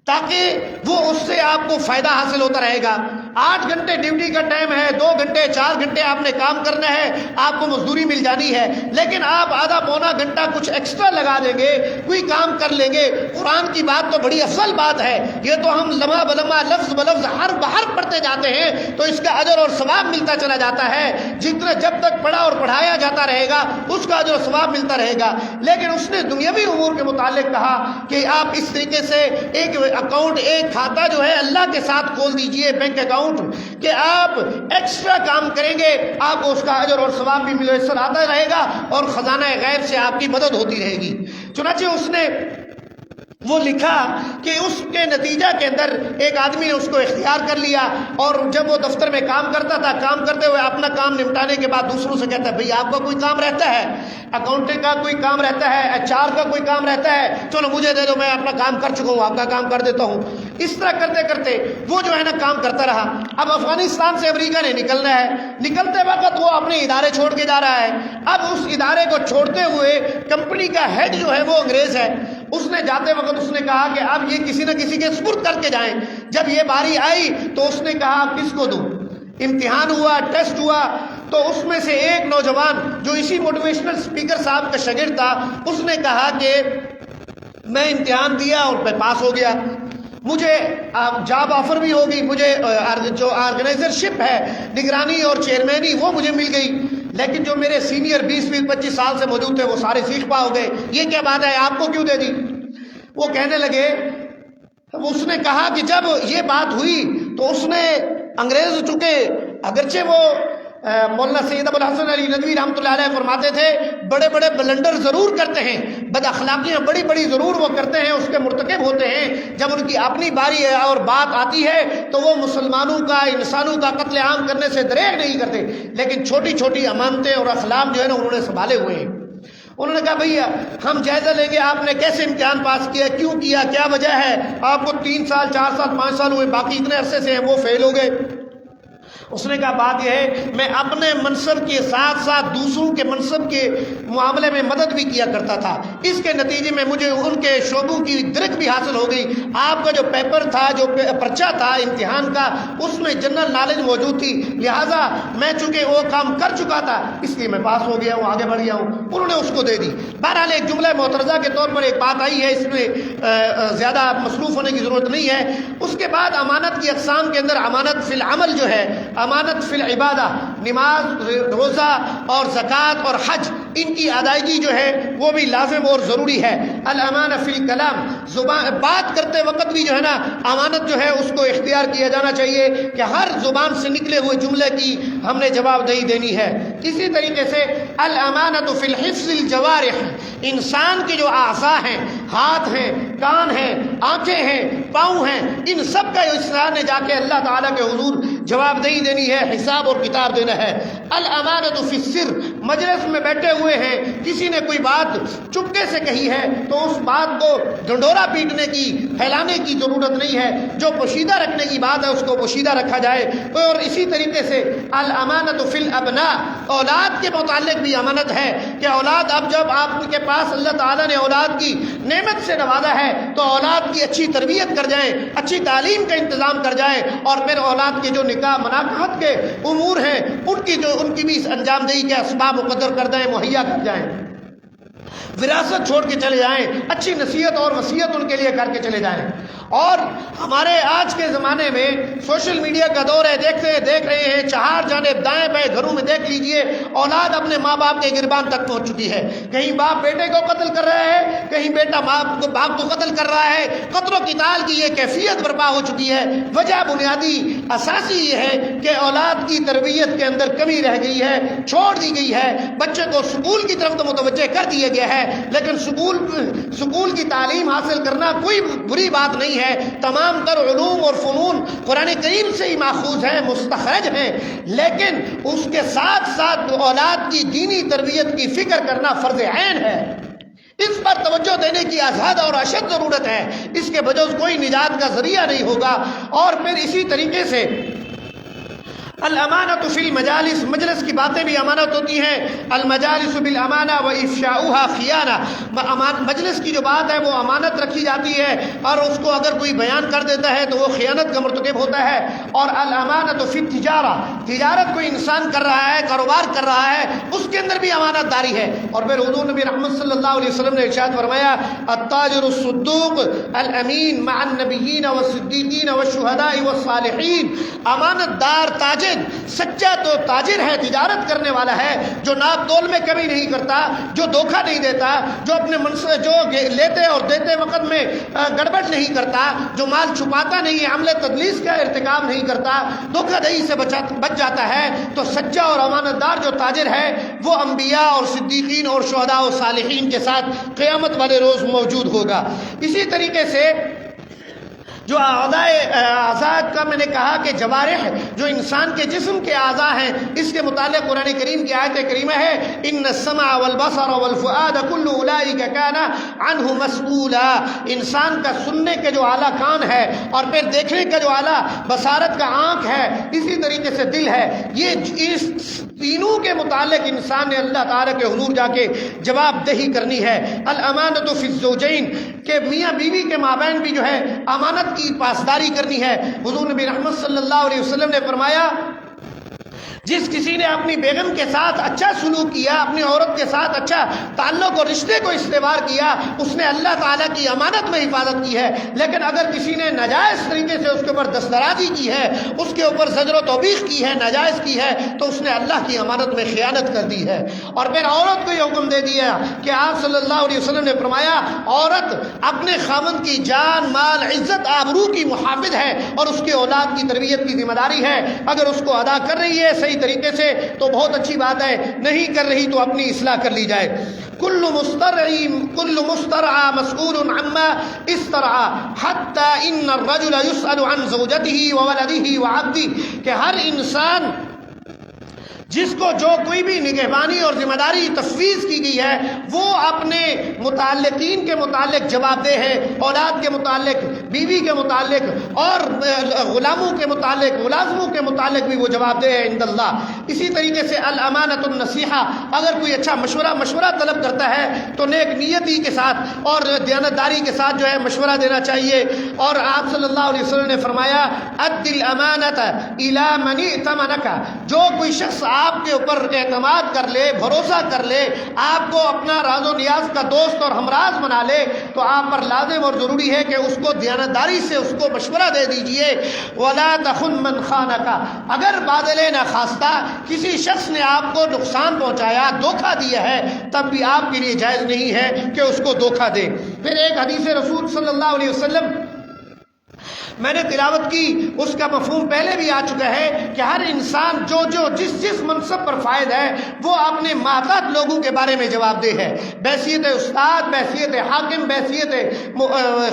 تاکہ وہ اس سے آپ کو فائدہ حاصل ہوتا رہے گا۔ 8 گھنٹے ڈیوٹی کا ٹائم ہے، 2 گھنٹے 4 گھنٹے آپ نے کام کرنا ہے، آپ کو مزدوری مل جانی ہے، لیکن آپ آدھا پونا گھنٹہ کچھ ایکسٹرا لگا دیں گے، کوئی کام کر لیں گے۔ قرآن کی بات تو بڑی افضل بات ہے، یہ تو ہم لمحہ بلمحہ لفظ بلفظ حرف بحرف پڑھتے جاتے ہیں تو اس کا اجر اور ثواب ملتا چلا جاتا ہے، جتنا جب تک پڑھا اور پڑھایا جاتا رہے گا اس کا اجر و ثواب ملتا رہے گا۔ لیکن اس نے دنیاوی امور کے متعلق کہا کہ آپ اس طریقے سے ایک اکاؤنٹ، ایک کھاتہ جو ہے اللہ کے ساتھ کھول دیجئے، بینک اکاؤنٹ، کہ آپ ایکسٹرا کام کریں گے آپ کو اس کا اجر اور ثواب بھی میسر آتا رہے گا اور خزانہ غیب سے آپ کی مدد ہوتی رہے گی۔ چنانچہ اس نے وہ لکھا کہ اس کے نتیجہ کے اندر ایک آدمی نے اس کو اختیار کر لیا، اور جب وہ دفتر میں کام کرتا تھا، کام کرتے ہوئے اپنا کام نمٹانے کے بعد دوسروں سے کہتا ہے بھئی آپ کا کوئی کام رہتا ہے، اکاؤنٹنگ کا کوئی کام رہتا ہے، HR کا کوئی کام رہتا ہے، چلو مجھے دے دو، میں اپنا کام کر چکا ہوں، آپ کا کام کر دیتا ہوں۔ اس طرح کرتے کرتے وہ جو ہے نا کام کرتا رہا۔ اب افغانستان سے امریکہ نے نکلنا ہے، نکلتے وقت وہ اپنے ادارے چھوڑ کے جا رہا ہے۔ اب اس ادارے کو چھوڑتے ہوئے کمپنی کا ہیڈ جو ہے وہ انگریز ہے، اس نے جاتے وقت اس نے کہا کہ اب یہ کسی نہ کسی کے سپرد کر کے جائیں۔ جب یہ باری آئی تو اس نے کہا اب کس کو دوں؟ امتحان ہوا، ٹیسٹ ہوا، تو اس میں سے ایک نوجوان جو اسی موٹیویشنل اسپیکر صاحب کا شاگرد تھا، اس نے کہا کہ میں امتحان دیا اور میں پاس ہو گیا، مجھے جاب آفر بھی ہوگی، مجھے جو آرگنائزرشپ ہے، نگرانی اور چیئرمینی، وہ مجھے مل گئی، لیکن جو میرے سینئر 20-25 سال سے موجود تھے وہ سارے سیکھ پا ہو گئے، یہ کیا بات ہے، آپ کو کیوں دے دی؟ وہ کہنے لگے، اس نے کہا کہ جب یہ بات ہوئی تو اس نے انگریز چکے، اگرچہ وہ مولانا سید ابو الحسن علی ندوی رحمۃ اللہ علیہ فرماتے تھے بڑے بڑے بلنڈر ضرور کرتے ہیں، بد اخلاقیاں بڑی بڑی ضرور وہ کرتے ہیں، اس کے مرتکب ہوتے ہیں، جب ان کی اپنی باری اور بات آتی ہے تو وہ مسلمانوں کا، انسانوں کا قتل عام کرنے سے دریغ نہیں کرتے، لیکن چھوٹی چھوٹی امانتیں اور اخلاق جو ہے نا انہوں نے سنبھالے ہوئے ہیں۔ انہوں نے کہا بھیا ہم جائزہ لیں گے آپ نے کیسے امتحان پاس کیا، کیوں کیا، کیا وجہ ہے، آپ کو 3 سال 4 سال 5 سال ہوئے، باقی اتنے عرصے سے ہیں وہ فیل ہو گئے۔ اس نے کہا بات یہ ہے میں اپنے منصب کے ساتھ ساتھ دوسروں کے منصب کے معاملے میں مدد بھی کیا کرتا تھا، اس کے نتیجے میں مجھے ان کے شعبوں کی درک بھی حاصل ہو گئی، آپ کا جو پیپر تھا، جو پرچہ تھا امتحان کا، اس میں جنرل نالج موجود تھی، لہٰذا میں چونکہ وہ کام کر چکا تھا اس لیے میں پاس ہو گیا ہوں، آگے بڑھ گیا ہوں۔ انہوں نے اس کو دے دی۔ بہرحال ایک جملہ معترضہ کے طور پر ایک بات آئی ہے، اس میں زیادہ مصروف ہونے کی ضرورت نہیں ہے۔ اس کے بعد امانت کی اقسام کے اندر امانت فی العمل جو ہے، امانت فی العبادہ، نماز، روزہ اور زکوٰۃ اور حج، ان کی ادائیگی جو ہے وہ بھی لازم اور ضروری ہے۔ الامانہ فی الکلام، زبان بات کرتے وقت بھی جو ہے نا امانت جو ہے اس کو اختیار کیا جانا چاہیے کہ ہر زبان سے نکلے ہوئے جملے کی ہم نے جواب دہی دینی ہے۔ اسی طریقے سے الامانۃ فی الحفظ الجوارح، انسان کے جو اعضاء ہیں، ہاتھ ہیں، کان ہیں، آنکھیں ہیں، پاؤں ہیں، ان سب کا انسان نے جا کے اللہ تعالیٰ کے حضور جواب دہی دینی ہے، حساب اور کتاب دینا ہے۔ الامانۃ فی السر، مجلس میں بیٹھے ہوئے ہیں، کسی نے کوئی بات چپکے سے کہی ہے تو اس بات کو ڈنڈورا پیٹنے کی، پھیلانے کی ضرورت نہیں ہے، جو پوشیدہ رکھنے کی بات ہے اس کو پوشیدہ رکھا جائے۔ اور اسی طریقے سے الامانۃ فی الابناء، اولاد کے متعلق بھی امانت ہے کہ اولاد، اب جب آپ کے پاس اللہ تعالیٰ نے اولاد کی نعمت سے نوازا ہے تو اولاد کی اچھی تربیت کر جائیں، اچھی تعلیم کا انتظام کر جائیں، اور پھر اولاد کے جو نکاح مناکحت کے امور ہیں ان کی بھی انجام دہی کے اسباب مقدر کر دیں، مہیا کر جائیں، وراثت چھوڑ کے چلے جائیں، اچھی نصیحت اور وصیت ان کے لیے کر کے چلے جائیں۔ اور ہمارے آج کے زمانے میں سوشل میڈیا کا دور ہے، دیکھ رہے ہیں چہار جانب دائیں بائیں گھروں میں دیکھ لیجئے اولاد اپنے ماں باپ کے گربان تک پہنچ چکی ہے، کہیں باپ بیٹے کو قتل کر رہا ہے، کہیں بیٹا باپ کو قتل کر رہا ہے، قتل و قتال کی یہ کیفیت برپا ہو چکی ہے۔ وجہ بنیادی اساسی یہ ہے کہ اولاد کی تربیت کے اندر کمی رہ گئی ہے، چھوڑ دی گئی ہے، بچے کو سکول کی طرف تو متوجہ کر دیا گیا ہے، لیکن سکول کی تعلیم حاصل کرنا کوئی بری بات نہیں ہے، تمام تر علوم اور فنون قرآن کریم سے ہی ماخوذ ہیں، مستخرج ہیں، لیکن اس کے ساتھ ساتھ اولاد کی دینی تربیت کی فکر کرنا فرض عین ہے، اس پر توجہ دینے کی ازحد اور اشد ضرورت ہے، اس کے بجائے کوئی نجات کا ذریعہ نہیں ہوگا۔ اور پھر اسی طریقے سے الامانۃ فی المجالس، مجلس کی باتیں بھی امانت ہوتی ہیں. المجالس بالامانہ و افشاؤها خیانہ، مجلس کی جو بات ہے وہ امانت رکھی جاتی ہے اور اس کو اگر کوئی بیان کر دیتا ہے تو وہ خیانت کا مرتکب ہوتا ہے. اور الامانۃ فی التجارہ، تجارت کوئی انسان کر رہا ہے، کاروبار کر رہا ہے، اس کے اندر بھی امانت داری ہے. اور پھر حضور نبی رحمت صلی اللہ علیہ وسلم نے ارشاد فرمایا التاجر الصدوق الامین مع النبیین والصدیقین والشہداء والصالحین. امانت دار تاجر، سچا تو تاجر ہے، تجارت کرنے والا ہے، جو ناپ تول میں کمی نہیں کرتا، جو دھوکہ نہیں دیتا، جو اپنے جو لیتے اور دیتے وقت میں گڑبڑ نہیں کرتا، جو مال چھپاتا نہیں ہے، عمل تدلیس کا ارتکاب نہیں کرتا، دھوکہ دہی سے بچ جاتا ہے. تو سچا اور امانت دار جو تاجر ہے وہ انبیاء اور صدیقین اور شہداء اور صالحین کے ساتھ قیامت والے روز موجود ہوگا. اسی طریقے سے جو اعضاء کا میں نے کہا کہ جوارح جو انسان کے جسم کے اعضاء ہیں، اس کے متعلق قرآن کریم کی آیت کریمہ ہے ان السمع والبصر والفؤاد كل اولئک کان عنہ مسئولا. انسان کا سننے کے جو اعلیٰ کان ہے اور پھر دیکھنے کا جو اعلیٰ بصارت کا آنکھ ہے، اسی طریقے سے دل ہے، یہ اس تینوں کے متعلق انسان نے اللہ تعالیٰ کے حضور جا کے جواب دہی کرنی ہے. الامانۃ فی الزوجین، کہ میاں بیوی کے مابین بھی جو ہے امانت کی پاسداری کرنی ہے. حضور نبی رحمت صلی اللہ علیہ وسلم نے فرمایا جس کسی نے اپنی بیگم کے ساتھ اچھا سلوک کیا، اپنی عورت کے ساتھ اچھا تعلق اور رشتے کو استوار کیا، اس نے اللہ تعالیٰ کی امانت میں حفاظت کی ہے. لیکن اگر کسی نے ناجائز طریقے سے اس کے اوپر دسترازی کی ہے، اس کے اوپر زجر و توبیخ کی ہے، ناجائز کی ہے، تو اس نے اللہ کی امانت میں خیانت کر دی ہے. اور پھر عورت کو یہ حکم دے دیا کہ آپ صلی اللہ علیہ وسلم نے فرمایا عورت اپنے خاوند کی جان، مال، عزت، آبرو کی محافظ ہے اور اس کے اولاد کی تربیت کی ذمہ داری ہے. اگر اس کو ادا کر رہی ہے صحیح طریقے سے تو بہت اچھی بات ہے، نہیں کر رہی تو اپنی اصلاح کر لی جائے. کل مسترعى مسؤول عما استرعى حتى ان الرجل يسأل عن زوجته وولده وعبده، کہ ہر انسان جس کو جو کوئی بھی نگہبانی اور ذمہ داری تفویض کی گئی ہے وہ اپنے متعلقین کے متعلق جواب دہ ہے، اولاد کے متعلق، بیوی کے متعلق اور غلاموں کے متعلق، ملازموں کے متعلق بھی وہ جواب دہ ہے عند اللہ. اسی طریقے سے الامانۃ النصیحہ، اگر کوئی اچھا مشورہ طلب کرتا ہے تو نیک نیتی کے ساتھ اور دیانتداری کے ساتھ جو ہے مشورہ دینا چاہیے. اور آپ صلی اللہ علیہ وسلم نے فرمایا اد الامانۃ الی من ائتمنک، جو کوئی شخص آپ کے اوپر اعتماد کر لے، بھروسہ کر لے، آپ کو اپنا راز و نیاز کا دوست اور ہمراز بنا لے، تو آپ پر لازم اور ضروری ہے کہ اس کو دیانتداری سے اس کو مشورہ دے دیجئے. ولا تخن من خانک، اگر بادل ناخواستہ کسی شخص نے آپ کو نقصان پہنچایا، دھوکہ دیا ہے، تب بھی آپ کے لیے جائز نہیں ہے کہ اس کو دھوکہ دے. پھر ایک حدیث رسول صلی اللہ علیہ وسلم میں نے تلاوت کی، اس کا مفہوم پہلے بھی آ چکا ہے کہ ہر انسان جو جس منصب پر فائد ہے وہ اپنے ماتحت لوگوں کے بارے میں جواب دہ ہے، بحیثیت استاد، بحیثیت حاکم، بحیثیت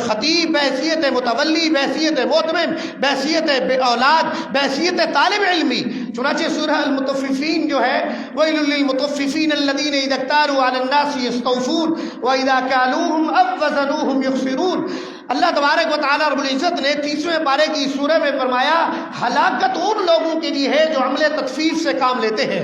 خطیب، بحیثیت متولی، بحیثیت مؤتمن، بحیثیت اولاد، بحیثیت طالب علمی. چنانچہ سورہ المطففین جو ہے وَيْلٌ لِّلْمُطَفِّفِينَ الَّذِينَ إِذَا اكْتَالُوا عَلَى النَّاسِ يَسْتَوْفُونَ وَإِذَا كَالُوهُمْ أَوْ وَّزَنُوهُمْ يُخْسِرُونَ. اللہ تبارک و تعالیٰ رب العزت نے 30ویں پارے کی سورہ میں فرمایا ہلاکت ان لوگوں کے لیے ہے جو عمل تطفیف سے کام لیتے ہیں.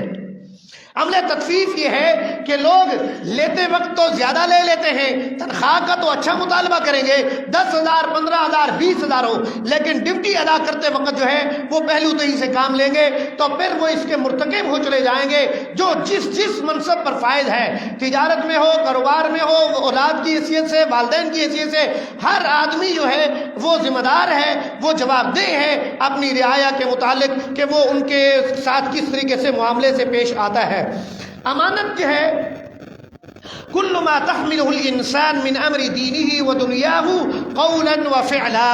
عمل تطفیف یہ ہے کہ لوگ لیتے وقت تو زیادہ لے لیتے ہیں، تنخواہ کا تو اچھا مطالبہ کریں گے، 10,000 15,000 20,000 ہو، لیکن ڈیوٹی ادا کرتے وقت جو ہے وہ پہلو تہی سے کام لیں گے، تو پھر وہ اس کے مرتکب ہو چلے جائیں گے. جو جس منصب پر فائد ہے، تجارت میں ہو، کاروبار میں ہو، اولاد کی حیثیت سے، والدین کی حیثیت سے، ہر آدمی جو ہے وہ ذمہ دار ہے، وہ جواب دہ ہے اپنی رعایا کے متعلق کہ وہ ان کے ساتھ کس طریقے سے معاملے سے پیش آتا ہے. امانت جو ہے کل ما تحمله الانسان من امر دینه و دنیاه قولا و فعلا،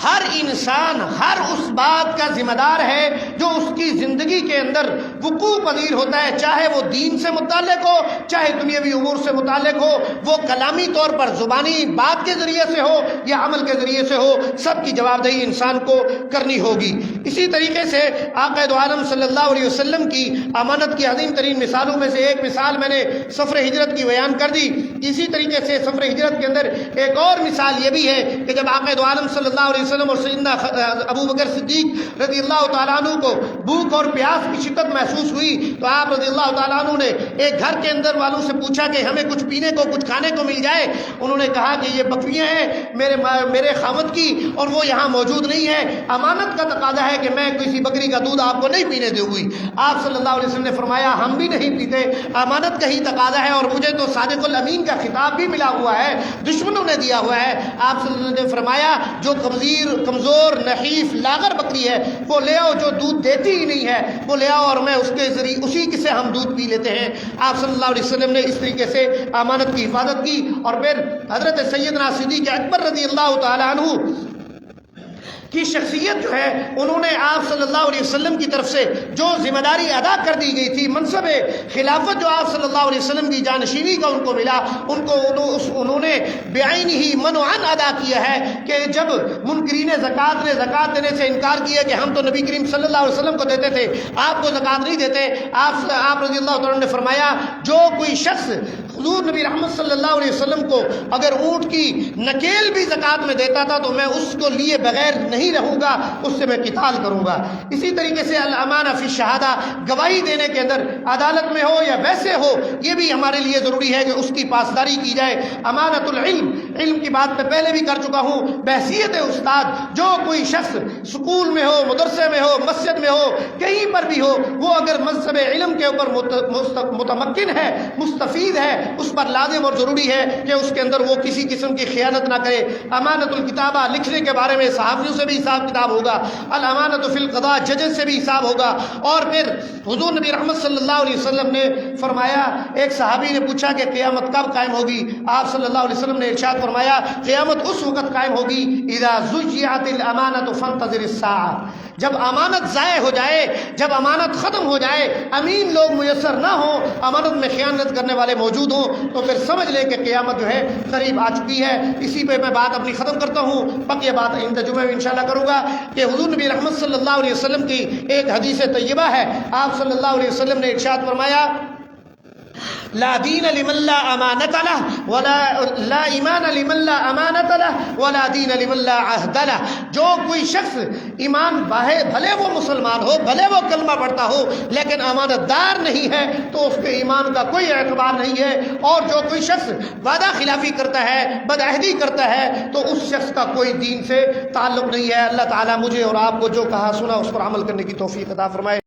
ہر انسان ہر اس بات کا ذمہ دار ہے جو اس کی زندگی کے اندر وقوع پذیر ہوتا ہے، چاہے وہ دین سے متعلق ہو، چاہے دنیاوی امور سے متعلق ہو، وہ کلامی طور پر زبانی بات کے ذریعے سے ہو یا عمل کے ذریعے سے ہو، سب کی جواب دہی انسان کو کرنی ہوگی. اسی طریقے سے آقا دو عالم صلی اللہ علیہ وسلم کی امانت کی عظیم ترین مثالوں میں سے ایک مثال میں نے سفر ہجرت کی بیان کر دی۔ اسی طریقے سے سفر ہجرت کے اندر ایک اور مثال یہ بھی ہے کہ جب آقا دو عالم صلی اللہ علیہ وسلم اور سیدنا ابو بکر صدیق رضی اللہ تعالیٰ عنہ کو بھوک اور پیاس کی شدت محسوس ہوئی تو آپ رضی اللہ تعالیٰ عنہ نے ایک گھر کے اندر والوں سے پوچھا کہ ہمیں کچھ پینے کو کچھ کھانے کو مل جائے۔ انہوں نے کہا کہ یہ بکریاں ہیں میرے خاوند کی اور وہ یہاں موجود نہیں ہے، امانت کا تقاضا ہے کہ میں کسی بکری کا دودھ آپ کو نہیں پینے دوں گی۔ آپ صلی اللہ علیہ وسلم نے فرمایا ہم بھی نہیں پیتے، امانت کا ہی تقاضا ہے اور مجھے تو صادق الامین کا خطاب بھی ملا ہوا ہے، دشمنوں نے دیا ہوا ہے۔ آپ صلی اللہ علیہ وسلم نے فرمایا جو کمزور نحیف لاغر بکری ہے وہ لے آؤ، جو دودھ دیتی ہی نہیں ہے وہ لے آؤ اور میں اس کے ذریعے اسی سے ہم دودھ پی لیتے ہیں۔ آپ صلی اللہ علیہ وسلم نے اس طریقے سے امانت کی حفاظت کی۔ اور پھر حضرت سیدنا صدیق اکبر رضی اللہ تعالیٰ عنہ کی شخصیت جو ہے انہوں نے آپ صلی اللہ علیہ وسلم کی طرف سے جو ذمہ داری ادا کر دی گئی تھی، منصب خلافت جو آپ صلی اللہ علیہ وسلم کی جانشینی کا ان کو ملا، انہوں نے بعین ہی منعن ادا کیا ہے کہ جب منکرین زکوٰۃ نے زکوٰۃ دینے سے انکار کیا کہ ہم تو نبی کریم صلی اللہ علیہ وسلم کو دیتے تھے، آپ کو زکوٰۃ نہیں دیتے، آپ رضی اللہ تعالیٰ نے فرمایا جو کوئی شخص حضور نبی رحمت صلی اللہ علیہ وسلم کو اگر اونٹ کی نکیل بھی زکوٰۃ میں دیتا تھا تو میں اس کو لیے بغیر نہیں رہوں گا، اس سے میں قتال کروں گا۔ اسی طریقے سے الامانہ فی الشہادہ، گواہی دینے کے اندر عدالت میں ہو یا ویسے ہو، یہ بھی ہمارے لیے ضروری ہے کہ اس کی پاسداری کی جائے۔ امانت العلم، علم کی بات میں پہلے بھی کر چکا ہوں، بحیثیت استاد جو کوئی شخص سکول میں ہو، مدرسے میں ہو، مسجد میں ہو، کہیں پر بھی ہو، وہ اگر منصب علم کے اوپر متمکن ہے، مستفید ہے، اس پر لازم اور ضروری ہے کہ اس کے اندر وہ کسی قسم کی خیانت نہ کرے۔ امانت الکتابہ، لکھنے کے بارے میں صحافیوں سے بھی حساب کتاب ہوگا۔ الامانت فی القضاء، ججز سے بھی حساب ہوگا۔ اور پھر حضور نبی رحمت صلی اللہ علیہ وسلم نے فرمایا، ایک صحابی نے پوچھا کہ قیامت کب قائم ہوگی؟ آپ صلی اللہ علیہ وسلم نے ارشاد فرمایا قیامت اس وقت قائم ہوگی اذا ضیعت الامانۃ فانتظر الساعہ، جب امانت ضائع ہو جائے، جب امانت ختم ہو جائے، امین لوگ میسر نہ ہوں، امانت میں خیانت کرنے والے موجود ہوں، تو پھر سمجھ لیں کہ قیامت جو ہے قریب آ چکی ہے۔ اسی پہ میں بات اپنی ختم کرتا ہوں، بقیہ بات آئندہ جمعے میں انشاءاللہ کروں گا کہ حضور نبی رحمت صلی اللہ علیہ وسلم کی ایک حدیث طیبہ ہے۔ آپ صلی اللہ علیہ وسلم نے ارشاد فرمایا لا دین لمن لا امانت له لا ایمان لمن لا امانت له ولا دین لمن لا عہد له، جو کوئی شخص ایمان بھلے وہ مسلمان ہو، بھلے وہ کلمہ پڑھتا ہو، لیکن امانت دار نہیں ہے تو اس کے ایمان کا کوئی اعتبار نہیں ہے۔ اور جو کوئی شخص وعدہ خلافی کرتا ہے، بدعہدی کرتا ہے، تو اس شخص کا کوئی دین سے تعلق نہیں ہے۔ اللہ تعالیٰ مجھے اور آپ کو جو کہا سنا اس پر عمل کرنے کی توفیق عطا فرمائے۔